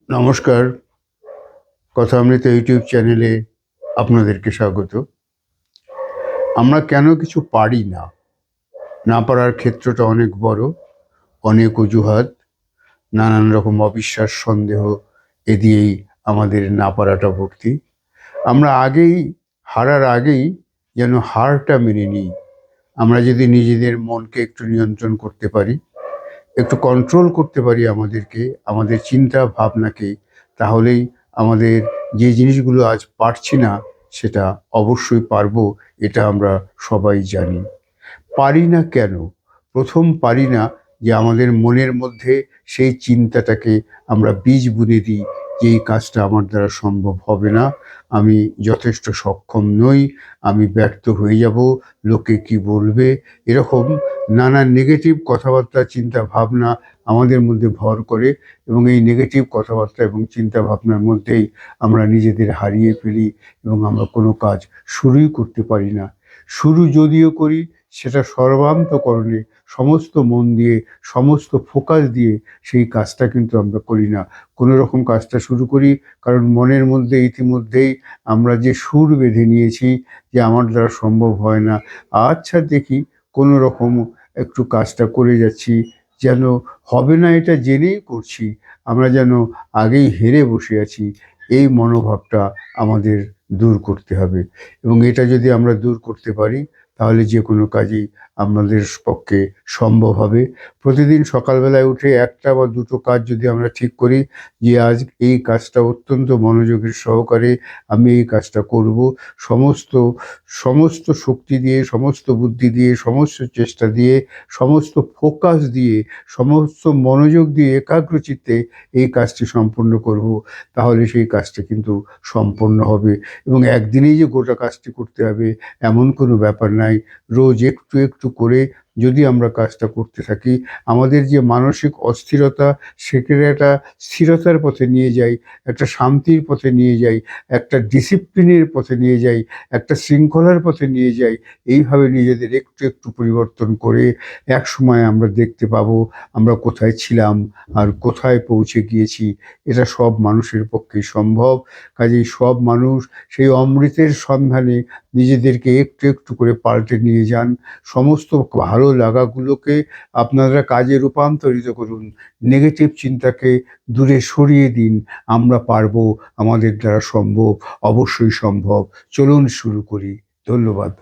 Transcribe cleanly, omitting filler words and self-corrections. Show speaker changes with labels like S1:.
S1: নমস্কার। কথা অমৃত ইউটিউব চ্যানেলে আপনাদেরকে স্বাগত। আমরা কেন কিছু পারি না, না পারার ক্ষেত্রটা অনেক বড়, অনেক অজুহাত, নানান রকম অবিশ্বাস, সন্দেহ এ দিয়েই আমাদের না পারাটা ভর্তি। আমরা হারার আগেই যেন হারটা মেনে নিই। আমরা যদি নিজেদের মনকে একটু নিয়ন্ত্রণ করতে পারি, একটু কন্ট্রোল করতে পারি আমাদেরকে, আমাদের চিন্তা ভাবনাকে, তাহলেই আমাদের যে জিনিসগুলো আজ পারছি না সেটা অবশ্যই পারবো। এটা আমরা সবাই জানি। পারি না কেন? প্রথম পারি না যে আমাদের মনের মধ্যে সেই চিন্তাটাকে আমরা বীজ বুনে দিই যে এই কাজটা আমার দ্বারা সম্ভব হবে না, আমি যথেষ্ট সক্ষম নই, আমি ব্যর্থ হয়ে যাব, লোকে কি বলবে, এরকম নানা নেগেটিভ কথাবার্তা, চিন্তা ভাবনা আমাদের মধ্যে ভর করে। এবং এই নেগেটিভ কথাবার্তা এবং চিন্তা ভাবনার মধ্যেই আমরা নিজেদের হারিয়ে ফেলি এবং আমরা কোনো কাজ শুরুই করতে পারি না। শুরু যদিও করি, সেটা সর্বান্তকরণে সমস্ত মন দিয়ে, সমস্ত ফোকাস দিয়ে সেই কাজটা কিন্তু আমরা করি না। কোনো রকম কাজটা শুরু করি কারণ মনের মধ্যে ইতিমধ্যেই আমরা যে সুর বেঁধে নিয়েছি যে আমার দ্বারা সম্ভব হয় না। আচ্ছা দেখি, কোনো রকম একটু কাজটা করে যাচ্ছি, যেন হবে না এটা জেনেই করছি, আমরা যেন আগেই হেরে বসে আছি। এই মনোভাবটা আমাদের দূর করতে হবে এবং এটা যদি আমরা দূর করতে পারি তাহলে যে কোনো কাজই আমাদের পক্ষে সম্ভব হবে। প্রতিদিন সকালবেলায় উঠে একটা বা দুটো কাজ যদি আমরা ঠিক করি যে আজ এই কাজটা অত্যন্ত মনোযোগের সহকারে আমি এই কাজটা করব, সমস্ত সমস্ত শক্তি দিয়ে, সমস্ত বুদ্ধি দিয়ে, সমস্ত চেষ্টা দিয়ে, সমস্ত ফোকাস দিয়ে, সমস্ত মনোযোগ দিয়ে একাগ্রচিত্তে এই কাজটি সম্পূর্ণ করব, তাহলে সেই কাজটা কিন্তু সম্পন্ন হবে। এবং একদিনেই যে গোটা কাজটি করতে হবে এমন কোনো ব্যাপার নাই। রোজ একটু একটু করে যদি আমরা কাজটা করতে থাকি, আমাদের যে মানসিক অস্থিরতা সেখানে একটা স্থিরতার পথে নিয়ে যাই, একটা শান্তির পথে নিয়ে যাই, একটা ডিসিপ্লিনের পথে নিয়ে যাই, একটা শৃঙ্খলার পথে নিয়ে যাই। এইভাবে নিজেদের একটু একটু পরিবর্তন করে এক সময় আমরা দেখতে পাবো আমরা কোথায় ছিলাম আর কোথায় পৌঁছে গিয়েছি। এটা সব মানুষের পক্ষেই সম্ভব। কাজেই সব মানুষ সেই অমৃতের সন্ধানে নিজেদেরকে একটু একটু করে পাল্টে নিয়ে যান। সমস্ত ভালো লাগাগুলোকে আপনারা কাজে রূপান্তরিত করুন, নেগেটিভ চিন্তাকে দূরে সরিয়ে দিন। আমরা পারবো, আমাদের দ্বারা সম্ভব, অবশ্যই সম্ভব। চলুন শুরু করি। ধন্যবাদ।